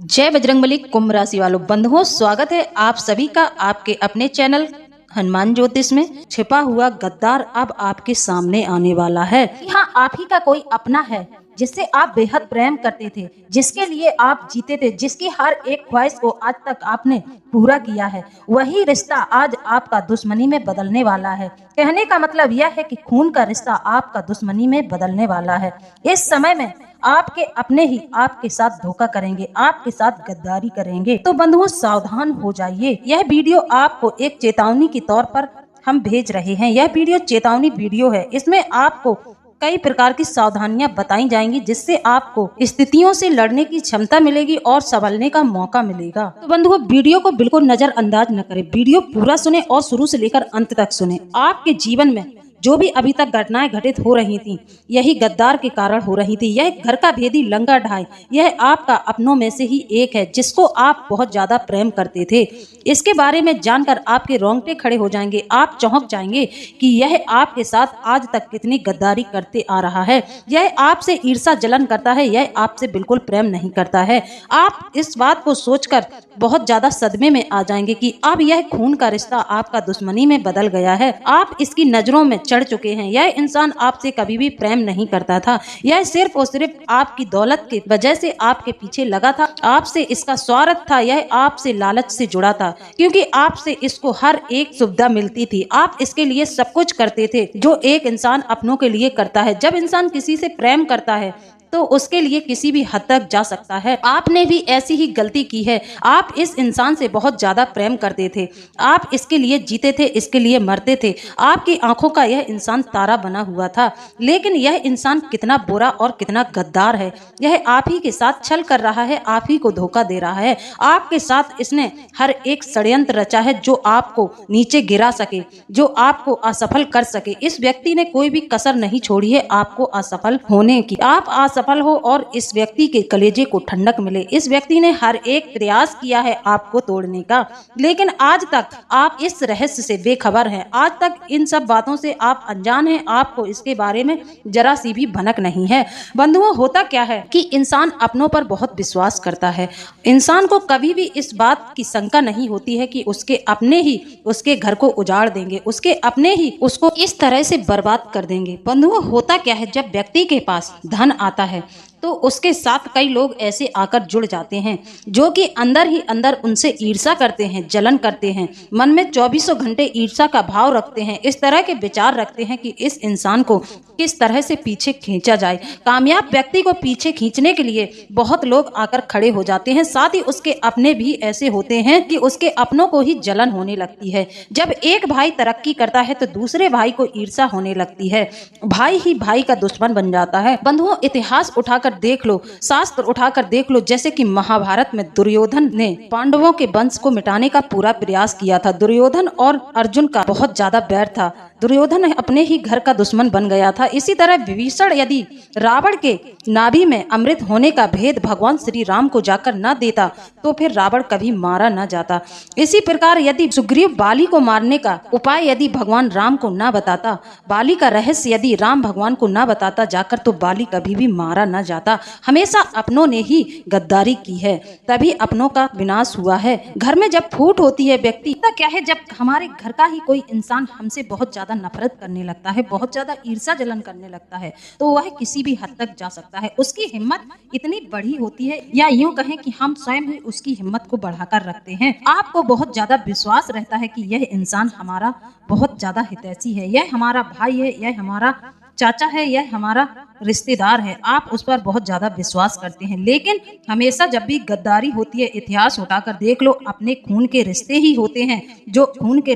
जय बजरंगबली। कुंभ राशि वालों बंधुओं, स्वागत है आप सभी का आपके अपने चैनल हनुमान ज्योतिष में। छिपा हुआ गद्दार अब आपके सामने आने वाला है। यहाँ आप ही का कोई अपना है जिससे आप बेहद प्रेम करते थे, जिसके लिए आप जीते थे, जिसकी हर एक ख्वाहिश को आज तक आपने पूरा किया है। वही रिश्ता आज आपका दुश्मनी में बदलने वाला है। कहने का मतलब यह है कि खून का रिश्ता आपका दुश्मनी में बदलने वाला है। इस समय में आपके अपने ही आपके साथ धोखा करेंगे, आपके साथ गद्दारी करेंगे। तो बंधुओं, सावधान हो जाइए। यह वीडियो आपको एक चेतावनी के तौर पर हम भेज रहे हैं। यह वीडियो चेतावनी वीडियो है। इसमें आपको कई प्रकार की सावधानियां बताई जाएंगी, जिससे आपको स्थितियों से लड़ने की क्षमता मिलेगी और संभलने का मौका मिलेगा। तो बंधुओं, वीडियो को बिल्कुल नजरअंदाज न करें। वीडियो पूरा सुने और शुरू से लेकर अंत तक सुने। आपके जीवन में जो भी अभी तक घटनाएं घटित हो रही थी, यही गद्दार के कारण हो रही थी। यह घर का भेदी लंगा ढाई, यह आपका अपनों में से ही एक है, जिसको आप बहुत ज्यादा प्रेम करते थे। इसके बारे में जानकर आपके रोंगटे खड़े हो जाएंगे। आप चौंक जाएंगे कि यह आपके साथ आज तक कितनी गद्दारी करते आ रहा है। यह आपसे ईर्ष्या जलन करता है, यह आपसे बिल्कुल प्रेम नहीं करता है। आप इस बात को सोचकर बहुत ज्यादा सदमे में आ जाएंगे कि अब यह खून का रिश्ता आपका दुश्मनी में बदल गया है। आप इसकी नजरों में चढ़ चुके हैं। यह इंसान आपसे कभी भी प्रेम नहीं करता था। यह सिर्फ और सिर्फ आपकी दौलत की वजह से आपके पीछे लगा था। आपसे इसका स्वार्थ था। यह आपसे लालच से जुड़ा था, क्योंकि आपसे इसको हर एक सुविधा मिलती थी। आप इसके लिए सब कुछ करते थे जो एक इंसान अपनों के लिए करता है। जब इंसान किसी से प्रेम करता है तो उसके लिए किसी भी हद तक जा सकता है। आपने भी ऐसी ही गलती की है। आप इस इंसान से बहुत ज्यादा प्रेम करते थे। आप इसके लिए जीते थे, इसके लिए मरते थे। आपकी आंखों का यह इंसान तारा बना हुआ था। लेकिन यह इंसान कितना बुरा और कितना गद्दार है। यह आप ही के साथ छल कर रहा है, आप ही को धोखा दे रहा है। आपके साथ इसने हर एक षड्यंत्र रचा है जो आपको नीचे गिरा सके, जो आपको असफल कर सके। इस व्यक्ति ने कोई भी कसर नहीं छोड़ी है आपको असफल होने की। आप सफल हो और इस व्यक्ति के कलेजे को ठंडक मिले। इस व्यक्ति ने हर एक प्रयास किया है आपको तोड़ने का, लेकिन आज तक आप इस रहस्य से बेखबर हैं। आज तक इन सब बातों से आप अनजान हैं। आपको इसके बारे में जरा सी भी भनक नहीं है। बंधुओं, होता क्या है कि इंसान अपनों पर बहुत विश्वास करता है। इंसान को कभी भी इस बात की शंका नहीं होती है कि उसके अपने ही उसके घर को उजाड़ देंगे, उसके अपने ही उसको इस तरह से बर्बाद कर देंगे। बंधुओं, होता क्या है, जब व्यक्ति के पास धन आता है तो उसके साथ कई लोग ऐसे आकर जुड़ जाते हैं जो कि अंदर ही अंदर उनसे ईर्ष्या करते हैं, जलन करते हैं, मन में 24 घंटे ईर्ष्या का भाव रखते हैं। इस तरह के विचार रखते हैं कि इस इंसान को किस तरह से पीछे खींचा जाए। कामयाब व्यक्ति को पीछे खींचने के लिए बहुत लोग आकर खड़े हो जाते हैं। साथ ही उसके अपने भी ऐसे होते हैं कि उसके अपनों को ही जलन होने लगती है। जब एक भाई तरक्की करता है तो दूसरे भाई को ईर्ष्या होने लगती है। भाई ही भाई का दुश्मन बन जाता है। बंधुओं, इतिहास उठाकर देख लो, शास्त्र उठाकर देख लो। जैसे कि महाभारत में दुर्योधन ने पांडवों के वंश को मिटाने का पूरा प्रयास किया था। दुर्योधन और अर्जुन का बहुत ज्यादा बैर था। दुर्योधन अपने ही घर का दुश्मन बन गया था। इसी तरह विभीषण यदि रावण के नाभि में अमृत होने का भेद भगवान श्री राम को जाकर न देता तो फिर रावण कभी मारा न जाता। इसी प्रकार यदि सुग्रीव बाली को मारने का उपाय यदि भगवान राम को न बताता, बाली का रहस्य यदि राम भगवान को न बताता जाकर, तो बाली कभी भी मारा न जाता। हमेशा अपनों ने ही गद्दारी की है, तभी अपनों का विनाश हुआ है। घर में जब फूट होती है, व्यक्ति क्या है, जब हमारे घर का ही कोई इंसान हमसे बहुत ज्यादा नफरत करने लगता है, बहुत ज्यादा ईर्ष्या जलन करने लगता है, तो वह किसी भी हद तक जा सकता है। उसकी हिम्मत इतनी बड़ी होती है, या यूं कहें कि हम स्वयं ही उसकी हिम्मत को बढ़ाकर रखते हैं। आपको बहुत ज्यादा विश्वास रहता है कि यह इंसान हमारा बहुत ज्यादा हितैषी है, यह हमारा भाई है, यह हमारा चाचा है, यह हमारा रिश्तेदार है। आप उस पर बहुत ज्यादा विश्वास करते हैं। लेकिन हमेशा जब भी गद्दारी होती है, इतिहास उठाकर देख लो, अपने खून के रिश्ते ही होते हैं जो खून के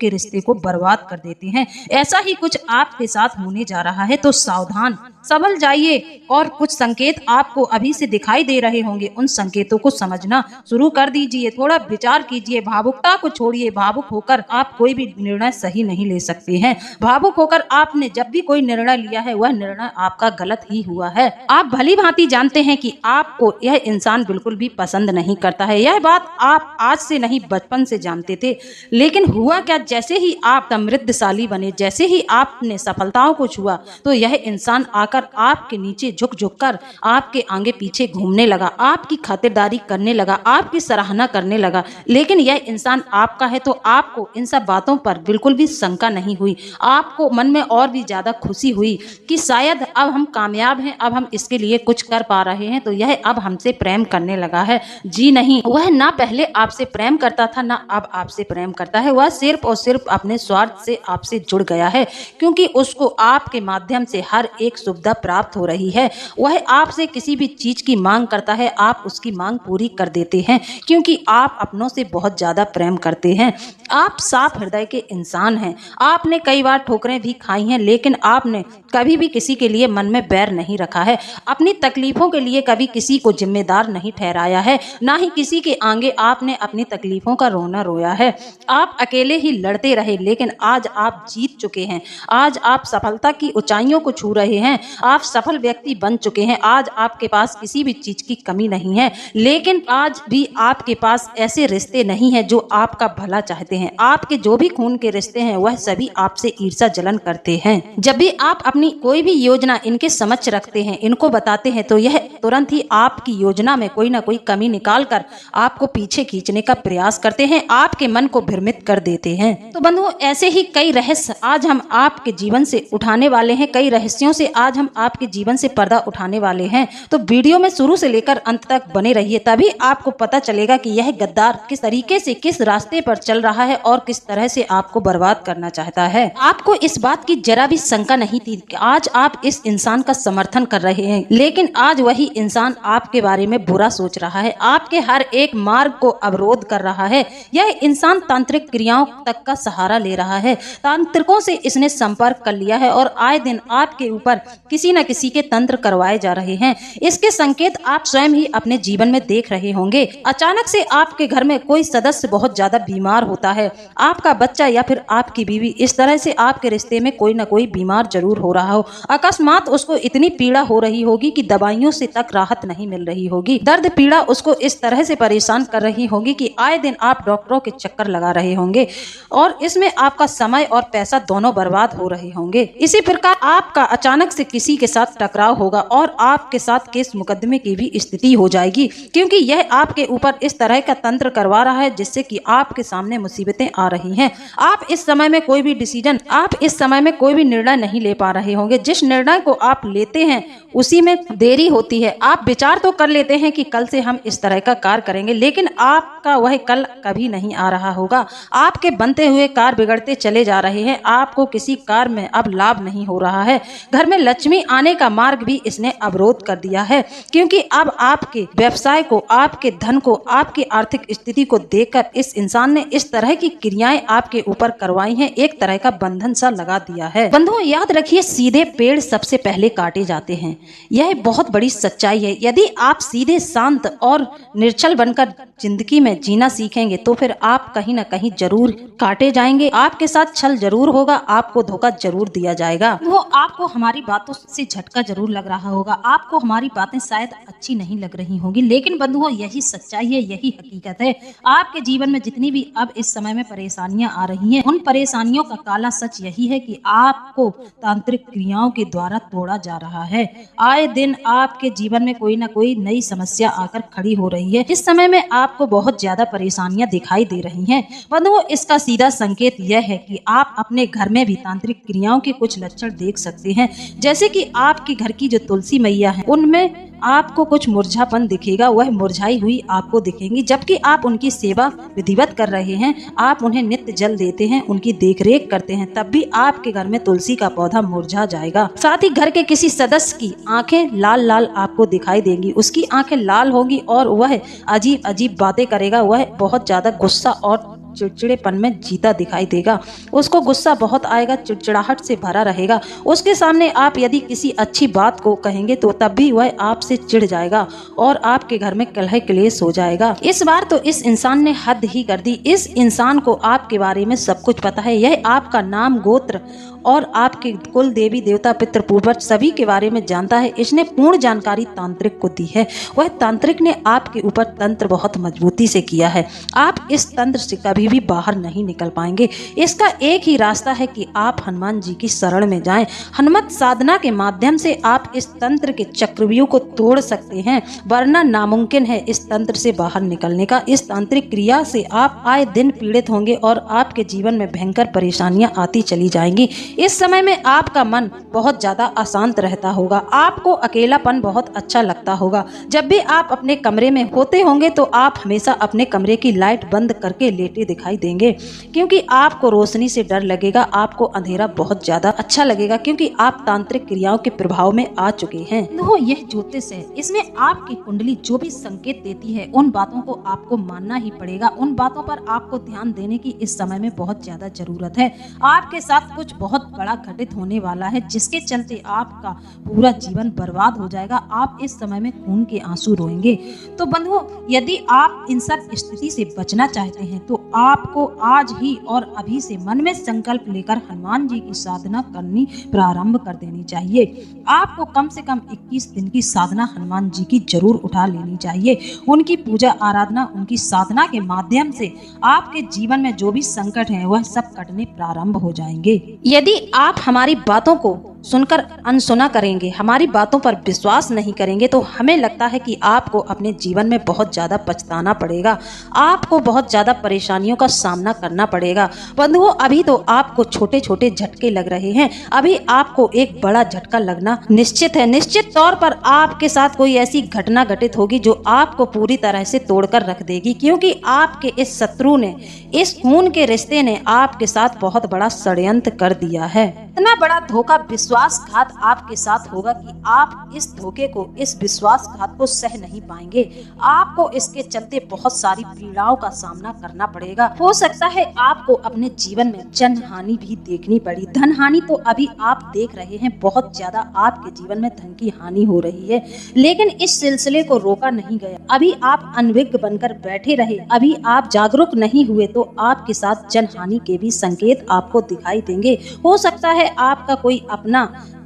रिश्ते को बर्बाद कर देते हैं। ऐसा ही कुछ आपके साथ होने जा रहा है, तो सावधान, संभल जाइए। और कुछ संकेत आपको अभी से दिखाई दे रहे होंगे, उन संकेतों को समझना शुरू कर दीजिए। थोड़ा विचार कीजिए, भावुकता को छोड़िए। भावुक होकर आप कोई भी निर्णय सही नहीं ले सकते हैं। भावुक होकर आपने जब भी कोई निर्णय लिया है, वह निर्णय आपका आपका गलत ही हुआ है। आप भली भांति जानते हैं कि आपको यह इंसान बिल्कुल भी पसंद नहीं करता है। यह बात आप आज से नहीं बचपन से जानते थे, लेकिन हुआ क्या, जैसे ही आप समृद्धशाली बने, जैसे ही आपने सफलताओं को छुआ, तो यह इंसान आकर आपके नीचे झुक झुक कर आपके आगे पीछे घूमने लगा, आपकी खातिरदारी करने लगा, आपकी सराहना करने लगा। लेकिन यह इंसान आपका है तो आपको इन सब बातों पर बिल्कुल भी शंका नहीं हुई। आपको मन में और भी ज्यादा खुशी हुई कि शायद अब हम कामयाब हैं, अब हम इसके लिए कुछ कर पा रहे हैं, तो यह अब हमसे प्रेम करने लगा है। जी नहीं, वह ना पहले आपसे प्रेम करता था, ना अब आपसे प्रेम करता है। वह सिर्फ और सिर्फ अपने स्वार्थ से आपसे जुड़ गया है, क्योंकि उसको आपके माध्यम से हर एक सुविधा प्राप्त हो रही है। वह आपसे किसी भी चीज की मांग करता है, आप उसकी मांग पूरी कर देते हैं, क्योंकि आप अपनों से बहुत ज्यादा प्रेम करते हैं। आप साफ हृदय के इंसान हैं। आपने कई बार ठोकरें भी खाई हैं, लेकिन आपने कभी भी किसी के लिए मन में बैर नहीं रखा है। अपनी तकलीफों के लिए कभी किसी को जिम्मेदार नहीं ठहराया है, ना ही किसी के आगे आपने अपनी तकलीफों का रोना रोया है। आप अकेले ही लड़ते रहे, लेकिन आज आप जीत चुके हैं। आज आप सफलता की ऊंचाइयों को छू रहे हैं। आप सफल व्यक्ति बन चुके हैं। आज आपके पास किसी भी चीज की कमी नहीं है, लेकिन आज भी आपके पास ऐसे रिश्ते नहीं है जो आपका भला चाहते हैं। आपके जो भी खून के रिश्ते हैं वह सभी आपसे ईर्ष्या जलन करते हैं। जब भी आप अपनी कोई भी योजना इनके समक्ष रखते हैं, इनको बताते हैं, तो यह तुरंत ही आपकी योजना में कोई ना कोई कमी निकालकर आपको पीछे खींचने का प्रयास करते हैं, आपके मन को भ्रमित कर देते हैं। तो बंधुओं, ऐसे ही कई रहस्य आज हम आपके जीवन से उठाने वाले हैं। कई रहस्यों से आज हम आपके जीवन से पर्दा उठाने वाले हैं। तो वीडियो में शुरू से लेकर अंत तक बने रहिए, तभी आपको पता चलेगा कि यह गद्दार किस तरीके से, किस रास्ते पर चल रहा है और किस तरह से आपको बर्बाद करना चाहता है। आपको इस बात की जरा भी शंका नहीं थी कि आज आप इस इंसान का समर्थन कर रहे हैं, लेकिन आज वही इंसान आपके बारे में बुरा सोच रहा है, आपके हर एक मार्ग को अवरोध कर रहा है। यह इंसान तांत्रिक क्रियाओं तक का सहारा ले रहा है। तांत्रिकों से इसने संपर्क कर लिया है और आए दिन आपके ऊपर किसी न किसी के तंत्र करवाए जा रहे हैं। इसके संकेत आप स्वयं ही अपने जीवन में देख रहे होंगे। अचानक से आपके घर में कोई सदस्य बहुत ज्यादा बीमार होता है, आपका बच्चा या फिर आपकी बीवी, इस तरह से आपके रिश्ते में कोई ना कोई बीमार जरूर हो रहा हो। अकस्मात उसको इतनी पीड़ा हो रही होगी कि दवाइयों से तक राहत नहीं मिल रही होगी। दर्द पीड़ा उसको इस तरह से परेशान कर रही होगी कि आए दिन आप डॉक्टरों के चक्कर लगा रहे होंगे और इसमें आपका समय और पैसा दोनों बर्बाद हो रहे होंगे। इसी प्रकार आपका अचानक से किसी के साथ टकराव होगा और आपके साथ केस मुकदमे की भी स्थिति हो जाएगी, क्योंकि यह आपके ऊपर इस तरह का तंत्र करवा रहा है जिससे कि आपके सामने मुसीबतें आ रही हैं। आप इस समय में कोई भी निर्णय नहीं ले पा रहे होंगे। जिस निर्णय को आप लेते हैं उसी में देरी होती है। आप विचार तो कर लेते हैं कि कल से हम इस तरह का कार्य करेंगे, लेकिन आपका वह कल कभी नहीं आ रहा होगा। आपके बनते हुए कार्य बिगड़ते चले जा रहे हैं। आपको किसी कार्य में अब लाभ नहीं हो रहा है। घर में लक्ष्मी आने का मार्ग भी इसने अवरोध कर दिया है, क्योंकि अब आपके व्यवसाय को, आपके धन को, आपकी आर्थिक स्थिति को देखकर इस इंसान ने इस तरह की क्रियाएं आपके ऊपर करवाई हैं, एक तरह का बंधन सा लगा दिया है। बंधुओं, याद रखिए, सीधे पेड़ सबसे पहले काटे जाते हैं। यह बहुत बड़ी सच्चाई है। यदि आप सीधे, शांत और निर्छल बनकर जिंदगी में जीना सीखेंगे तो फिर आप कहीं ना कहीं जरूर काटे जाएंगे। आपके साथ छल जरूर होगा, आपको धोखा जरूर दिया जाएगा। वो आपको हमारी बातों से झटका जरूर लग रहा होगा, आपको हमारी बातें शायद अच्छी नहीं लग रही होंगी, लेकिन बंधुओं, यही सच्चाई है, यही हकीकत है। आपके जीवन में जितनी भी अब इस समय में परेशानियां आ रही हैं, उन परेशानियों का काला सच यही है कि आपको तांत्रिक क्रियाओं के द्वारा तोड़ा जा रहा है। आए दिन आपके जीवन में कोई ना कोई नई समस्या आकर खड़ी हो रही है। इस समय में आपको बहुत ज्यादा परेशानियां दिखाई दे रही हैं। बंधुओं, इसका सीधा संकेत यह है कि आप अपने घर में भी तांत्रिक क्रियाओं के कुछ लक्षण देख सकते हैं। जैसे कि आपके घर की जो तुलसी मैया है, उनमें आपको कुछ मुरझापन दिखेगा, वह मुरझाई हुई आपको दिखेंगी। जबकि आप उनकी सेवा विधिवत कर रहे हैं, आप उन्हें नित्य जल देते हैं, उनकी देखरेख करते हैं, तब भी आपके घर में तुलसी का पौधा मुरझा जाएगा। साथ ही घर के किसी सदस्य की आंखें लाल लाल आपको दिखाई देंगी, उसकी आंखें लाल होगी और वह अजीब अजीब बातें करेगा। वह बहुत ज्यादा गुस्सा और चिड़चिड़ेपन में जीता दिखाई देगा। उसको गुस्सा बहुत आएगा, चिड़चिड़ाहट से भरा रहेगा। उसके सामने आप यदि किसी अच्छी बात को कहेंगे तो तब भी वह आपसे चिढ़ जाएगा और आपके घर में कलह क्लेश हो जाएगा। इस बार तो इस इंसान ने हद ही कर दी। इस इंसान को आपके बारे में सब कुछ पता है। यह आपका नाम, गोत्र और आपके कुल देवी देवता पितृ पूर्वज सभी के बारे में जानता है। इसने पूर्ण जानकारी तांत्रिक को दी है। वह तांत्रिक ने आपके ऊपर तंत्र बहुत मजबूती से किया है। आप इस तंत्र से कभी भी बाहर नहीं निकल पाएंगे। इसका एक ही रास्ता है कि आप हनुमान जी की शरण में जाएं। हनुमत साधना के माध्यम से आप इस तंत्र के चक्रव्यूह को तोड़ सकते हैं, वरना नामुमकिन है इस तंत्र से बाहर निकलने का। इस तांत्रिक क्रिया से आप आए दिन पीड़ित होंगे और आपके जीवन में भयंकर परेशानियां आती चली जाएंगी। इस समय में आपका मन बहुत ज्यादा अशांत रहता होगा। आपको अकेलापन बहुत अच्छा लगता होगा। जब भी आप अपने कमरे में होते होंगे तो आप हमेशा अपने कमरे की लाइट बंद करके लेटे दिखाई देंगे, क्योंकि आपको रोशनी से डर लगेगा। आपको अंधेरा बहुत ज्यादा अच्छा लगेगा, क्योंकि आप तांत्रिक क्रियाओं के प्रभाव में आ चुके हैं। तो यह ज्योतिष है, इसमें आपकी कुंडली जो भी संकेत देती है उन बातों को आपको मानना ही पड़ेगा। उन बातों पर आपको ध्यान देने की इस समय में बहुत ज्यादा जरूरत है। आपके साथ कुछ बहुत बड़ा घटित होने वाला है, जिसके चलते आपका पूरा जीवन बर्बाद हो जाएगा। आप इस समय में खून के आंसू रोएंगे। तो बंधुओं, यदि आप इन सब स्थिति से बचना चाहते हैं तो आपको आज ही और अभी से मन में संकल्प लेकर हनुमान जी की साधना करनी प्रारंभ कर देनी चाहिए। आपको कम से कम 21 दिन की साधना हनुमान जी की जरूर उठा लेनी चाहिए। उनकी पूजा आराधना, उनकी साधना के माध्यम से आपके जीवन में जो भी संकट है वह सब कटने प्रारंभ हो जाएंगे। यदि आप हमारी बातों को सुनकर अनसुना करेंगे, हमारी बातों पर विश्वास नहीं करेंगे, तो हमें लगता है कि आपको अपने जीवन में बहुत ज्यादा पछताना पड़ेगा। आपको बहुत ज्यादा परेशानियों का सामना करना पड़ेगा। बंधुओं, अभी तो आपको छोटे छोटे झटके लग रहे हैं, अभी आपको एक बड़ा झटका लगना निश्चित है। निश्चित तौर पर आपके साथ कोई ऐसी घटना घटित होगी जो आपको पूरी तरह से तोड़कर रख देगी, क्योंकि आपके इस शत्रु ने, इस खून के रिश्ते ने आपके साथ बहुत बड़ा षड्यंत्र कर दिया है। इतना बड़ा धोखा, विश्वासघात आपके साथ होगा कि आप इस धोखे को, इस विश्वासघात को सह नहीं पाएंगे। आपको इसके चलते बहुत सारी पीड़ाओं का सामना करना पड़ेगा। हो सकता है आपको अपने जीवन में जन हानि भी देखनी पड़ी। धन हानि तो अभी आप देख रहे हैं, बहुत ज्यादा आपके जीवन में धन की हानि हो रही है, लेकिन इस सिलसिले को रोका नहीं गया। अभी आप अनभिज्ञ बनकर बैठे रहे, अभी आप जागरूक नहीं हुए तो आपके साथ जन हानि के भी संकेत आपको दिखाई देंगे। हो सकता है आपका कोई अपना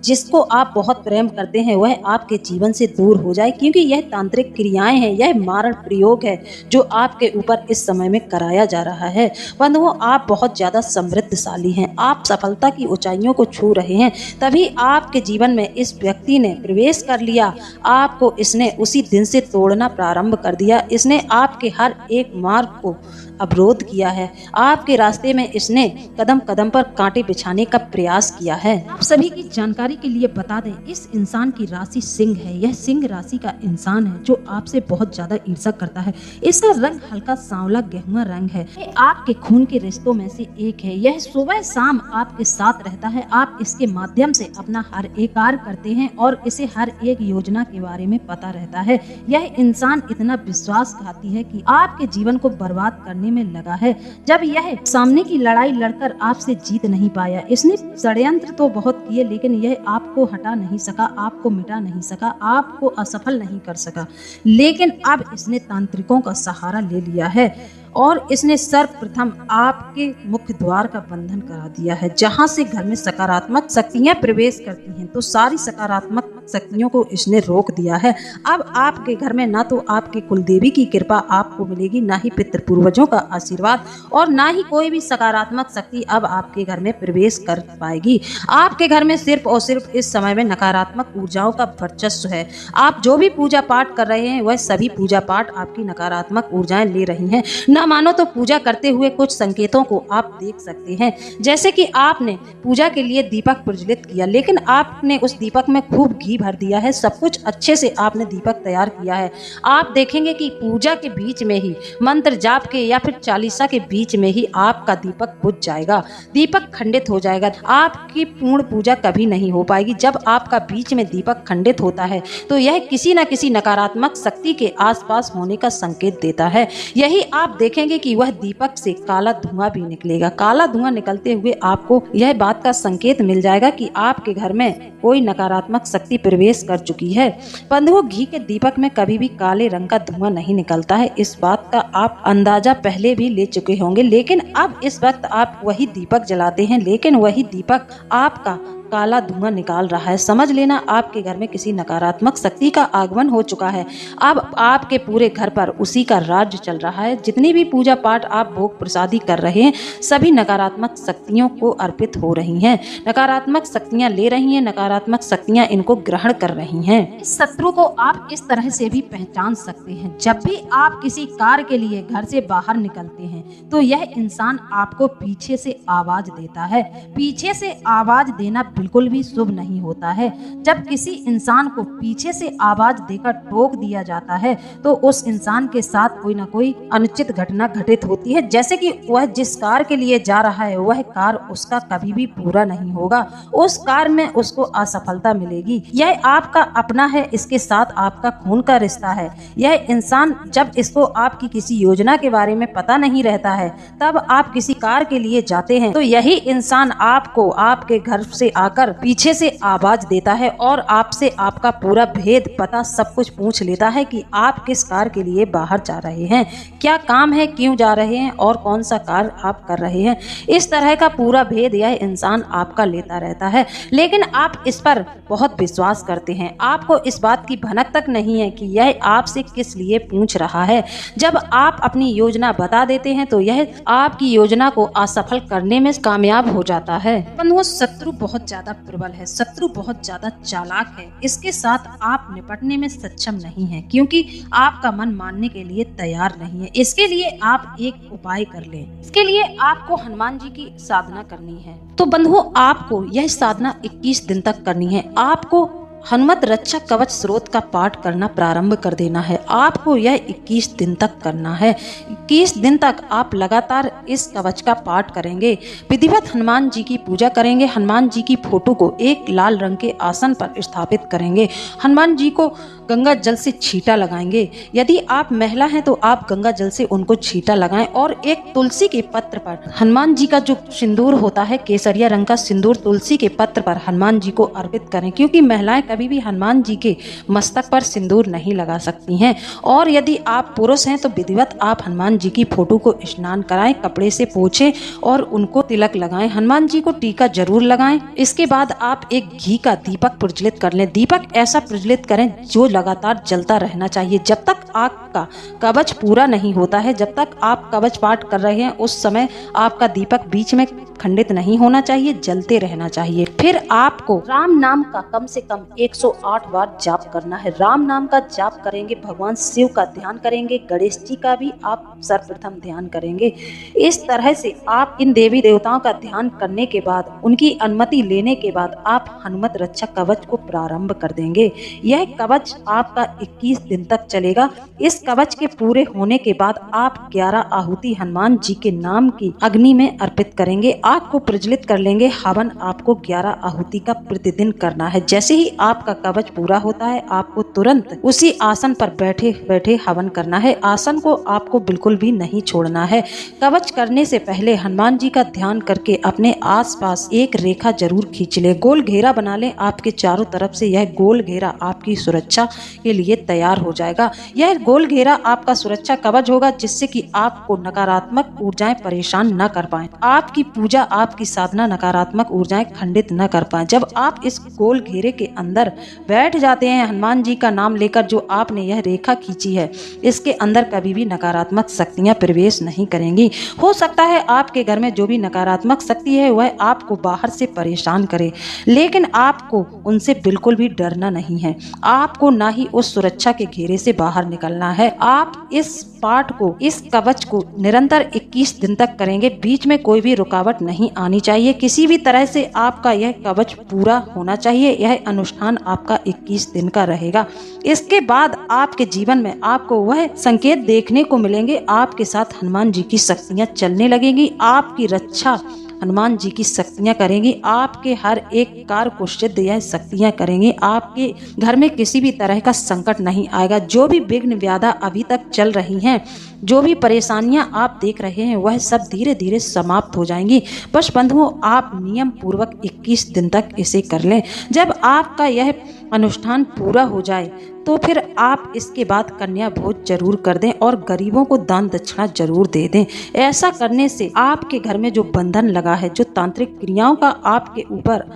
जिसको आप बहुत प्रेम करते हैं वह आपके जीवन से दूर हो जाए, क्योंकि यह तांत्रिक क्रियाएं हैं, यह मारण प्रयोग है जो आपके ऊपर इस समय में कराया जा रहा है। बंधुओं, आप बहुत ज्यादा समृद्धशाली हैं, आप सफलता की ऊंचाइयों को छू रहे हैं, तभी आपके जीवन में इस व्यक्ति ने प्रवेश कर लिया। आपको इसने उसी दिन से तोड़ना प्रारंभ कर दिया। इसने आपके हर एक मार्ग को अवरोध किया है। आपके रास्ते में इसने कदम कदम पर कांटे बिछाने का प्रयास किया है। आप सभी की जानकारी के लिए बता दें, इस इंसान की राशि सिंह है। यह सिंह राशि का इंसान है जो आपसे बहुत ज्यादा ईर्ष्या करता है। इसका रंग हल्का सांवला गेहुआ रंग है। ये आपके खून के रिश्तों में से एक है। यह सुबह शाम आपके साथ रहता है। आप इसके माध्यम से अपना हर एक कार्य करते हैं और इसे हर एक योजना के बारे में पता रहता है। यह इंसान इतना विश्वासघाती है कि आपके जीवन को बर्बाद करने में लगा है। जब यह सामने की लड़ाई लड़कर आपसे जीत नहीं पाया, इसने षड्यंत्र तो बहुत किए, लेकिन यह आपको हटा नहीं सका, आपको मिटा नहीं सका, आपको असफल नहीं कर सका। लेकिन अब इसने तांत्रिकों का सहारा ले लिया है और इसने सर्वप्रथम आपके मुख्य द्वार का बंधन करा दिया है। जहां से घर में सकारात्मक शक्तियां प्रवेश करती हैं तो सारी सकारात्मक शक्तियों को इसने रोक दिया है। अब आपके घर में ना तो आपके कुलदेवी की कृपा आपको मिलेगी, ना ही पितृ पूर्वजों का आशीर्वाद, और ना ही कोई भी सकारात्मक शक्ति अब आपके घर में प्रवेश कर पाएगी। आपके घर में सिर्फ और सिर्फ इस समय में नकारात्मक ऊर्जाओं का वर्चस्व है। आप जो भी पूजा पाठ कर रहे हैं वह सभी पूजा पाठ आपकी नकारात्मक ऊर्जाएं ले रही हैं। न मानो तो पूजा करते हुए कुछ संकेतों को आप देख सकते हैं, जैसे कि आपने पूजा के लिए दीपक प्रज्वलित किया, लेकिन आपने उस दीपक में खूब घी भर दिया है। सब कुछ अच्छे से आपने दीपक तैयार किया है। आप देखेंगे कि पूजा के बीच में ही, मंत्र जाप के या फिर चालीसा के बीच में ही आपका दीपक बुझ जाएगा, दीपक खंडित हो जाएगा। आपकी पूर्ण पूजा कभी नहीं हो पाएगी। जब आपका बीच में दीपक खंडित होता है तो यह किसी न किसी नकारात्मक शक्ति के आसपास होने का संकेत देता है। यही आप देखें देखेंगे कि वह दीपक से काला धुआं भी निकलेगा। काला धुआं निकलते हुए आपको यह बात का संकेत मिल जाएगा कि आपके घर में कोई नकारात्मक शक्ति प्रवेश कर चुकी है। बंधुओं, घी के दीपक में कभी भी काले रंग का धुआं नहीं निकलता है। इस बात का आप अंदाजा पहले भी ले चुके होंगे, लेकिन अब इस वक्त आप वही दीपक जलाते हैं, लेकिन वही दीपक आपका काला धुआं निकाल रहा है। समझ लेना आपके घर में किसी नकारात्मक शक्ति का आगमन हो चुका है। अब आपके पूरे घर पर उसी का राज्य चल रहा है। जितनी भी पूजा पाठ आप भोग प्रसादी कर रहे हैं, सभी नकारात्मक शक्तियों को अर्पित हो रही हैं। नकारात्मक शक्तियां ले रही हैं, नकारात्मक शक्तियां इनको ग्रहण कर रही हैं। इस शत्रु को आप इस तरह से भी पहचान सकते हैं। जब भी आप किसी कार्य के लिए घर से बाहर निकलते हैं तो यह इंसान आपको पीछे से आवाज देता है। पीछे से आवाज देना बिल्कुल भी शुभ नहीं होता है। जब किसी इंसान को पीछे से आवाज देकर टोक दिया जाता है तो उस इंसान के साथ कोई ना कोई अनुचित घटना घटित होती है, जैसे कि वह जिस कार्य के लिए जा रहा है वह कार्य उसका कभी भी पूरा नहीं होगा। उस कार्य में उसको असफलता मिलेगी। यह आपका अपना है, इसके साथ आपका खून का रिश्ता है। यह इंसान जब इसको आपकी किसी योजना के बारे में पता नहीं रहता है, तब आप किसी कार्य के लिए जाते हैं तो यही इंसान आपको आपके घर से आकर पीछे से आवाज देता है और आपसे आपका पूरा भेद पता सब कुछ पूछ लेता है कि आप किस कार्य के लिए बाहर जा रहे हैं, क्या काम है, क्यों जा रहे हैं और कौन सा कार्य आप कर रहे हैं। इस तरह का पूरा भेद यह इंसान आपका लेता रहता है, लेकिन आप इस पर बहुत विश्वास करते हैं। आपको इस बात की भनक तक नहीं है कि यह आपसे किस लिए पूछ रहा है। जब आप अपनी योजना बता देते हैं तो यह आपकी योजना को असफल करने में कामयाब हो जाता है। बंधुओं, शत्रु बहुत ज्यादा प्रबल है, शत्रु बहुत ज्यादा चालाक है। इसके साथ आप निपटने में सक्षम नहीं हैं, क्योंकि आपका मन मानने के लिए तैयार नहीं है। इसके लिए आप एक उपाय कर लें। इसके लिए आपको हनुमान जी की साधना करनी है। तो बंधुओं, आपको यह साधना 21 दिन तक करनी है। आपको हनुमत रक्षा कवच स्रोत का पाठ करना प्रारंभ कर देना है। आपको यह 21 दिन तक करना है। 21 दिन तक आप लगातार इस कवच का पाठ करेंगे। विधिवत हनुमान जी की पूजा करेंगे। हनुमान जी की फोटो को एक लाल रंग के आसन पर स्थापित करेंगे। हनुमान जी को गंगा जल से छींटा लगाएंगे। यदि आप महिला हैं तो आप गंगा जल से उनको छींटा लगाएं और एक तुलसी के पत्र पर हनुमान जी का जो सिंदूर होता है, केसरिया रंग का सिंदूर, तुलसी के पत्र पर हनुमान जी को अर्पित करें, क्योंकि महिलाएं कभी भी हनुमान जी के मस्तक पर सिंदूर नहीं लगा सकती हैं। और यदि आप पुरुष हैं तो विधिवत आप हनुमान जी की फोटो को स्नान कराएं, कपड़े से पोंछें और उनको तिलक लगाएं। हनुमान जी को टीका जरूर लगाएं। इसके बाद आप एक घी का दीपक प्रज्वलित कर लें। दीपक ऐसा प्रज्वलित करें जो लगातार जलता रहना चाहिए जब तक आपका कवच पूरा नहीं होता है। जब तक आप कवच पाठ कर रहे हैं उस समय आपका दीपक बीच में खंडित नहीं होना चाहिए, जलते रहना चाहिए। फिर आपको राम नाम का कम से कम 108 बार जाप करना है। राम नाम का जाप करेंगे, भगवान शिव का ध्यान करेंगे, गणेश जी का भी आप सर्वप्रथम ध्यान करेंगे। इस तरह से आप इन देवी देवताओं का ध्यान करने के बाद, उनकी अनुमति लेने के बाद आप हनुमत रक्षा कवच को प्रारंभ कर देंगे। यह कवच आपका 21 दिन तक चलेगा। इस कवच के पूरे होने के बाद आप 11 आहुति हनुमान जी के नाम की अग्नि में अर्पित करेंगे। आग को प्रज्वलित कर लेंगे। हवन आपको 11 आहुति का प्रतिदिन करना है। जैसे ही आपका कवच पूरा होता है आपको तुरंत उसी आसन पर बैठे बैठे हवन करना है। आसन को आपको बिल्कुल भी नहीं छोड़ना है। कवच करने से पहले हनुमान जी का ध्यान करके अपने आसपास एक रेखा जरूर खींच ले, गोल घेरा बना ले। आपके चारों तरफ से यह गोल घेरा आपकी सुरक्षा के लिए तैयार हो जाएगा। यह गोल घेरा आपका सुरक्षा कवच होगा, जिससे कि आपको नकारात्मक ऊर्जाएं परेशान न कर पाएं। आपकी पूजा, आपकी साधना नकारात्मक ऊर्जाएं खंडित न कर पाएं। जब आप इस गोल घेरे के अंदर बैठ जाते हैं हनुमान जी का नाम लेकर, जो आपने यह रेखा खींची है, इसके अंदर कभी भी नकारात्मक शक्तियां प्रवेश नहीं करेंगी। हो सकता है आपके घर में जो भी नकारात्मक शक्ति है वह आपको बाहर से परेशान करे, लेकिन आपको उनसे बिल्कुल भी डरना नहीं है। आपको ना ही उस सुरक्षा के घेरे से बाहर निकलना है। आप इस पाठ को, इस कवच को निरंतर 21 दिन तक करेंगे। बीच में कोई भी रुकावट नहीं आनी चाहिए। किसी भी तरह से आपका यह कवच पूरा होना चाहिए। यह अनुष्ठान आपका 21 दिन का रहेगा। इसके बाद आपके जीवन में आपको वह संकेत देखने को मिलेंगे। आपके साथ हनुमान जी की शक्तियां चलने लगेंगी। आपकी रक्षा हनुमान जी की शक्तियाँ करेंगी, आपके हर एक कार्य को सिद्ध यह शक्तियाँ करेंगी। आपके घर में किसी भी तरह का संकट नहीं आएगा। जो भी विघ्न व्याधा अभी तक चल रही हैं, जो भी परेशानियां आप देख रहे हैं, वह सब धीरे धीरे समाप्त हो जाएंगी। बस बंधुओं, आप नियम पूर्वक 21 दिन तक इसे कर लें। जब आपका यह अनुष्ठान पूरा हो जाए तो फिर आप इसके बाद कन्या भोज जरूर कर दें और गरीबों को दान दक्षिणा जरूर दे दें। ऐसा करने से आपके घर में जो बंधन लगा है, जो तांत्रिक क्रियाओं का आपके ऊपर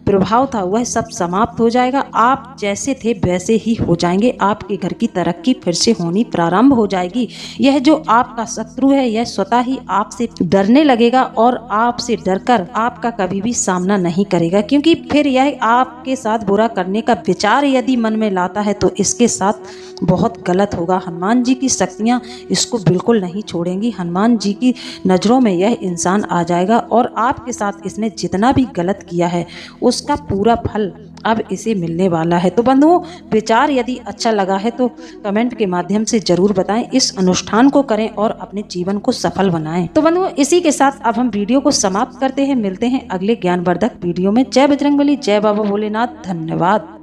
प्रभाव था, वह सब समाप्त हो जाएगा। आप जैसे थे वैसे ही हो जाएंगे। आपके घर की तरक्की फिर से होनी प्रारंभ हो जाएगी। यह जो आपका शत्रु है, यह स्वतः ही आपसे डरने लगेगा और आपसे डरकर आपका कभी भी सामना नहीं करेगा, क्योंकि फिर यह आपके साथ बुरा करने का विचार यदि मन में लाता है तो इसके साथ बहुत गलत होगा। हनुमान जी की शक्तियाँ इसको बिल्कुल नहीं छोड़ेंगी। हनुमान जी की नज़रों में यह इंसान आ जाएगा और आपके साथ इसने जितना भी गलत किया है उसका पूरा फल अब इसे मिलने वाला है। तो बंधुओं, विचार यदि अच्छा लगा है तो कमेंट के माध्यम से जरूर बताएं। इस अनुष्ठान को करें और अपने जीवन को सफल बनाएं। तो बंधुओं, इसी के साथ अब हम वीडियो को समाप्त करते हैं। मिलते हैं अगले ज्ञानवर्धक वीडियो में। जय बजरंगबली, जय बाबा भोलेनाथ, धन्यवाद।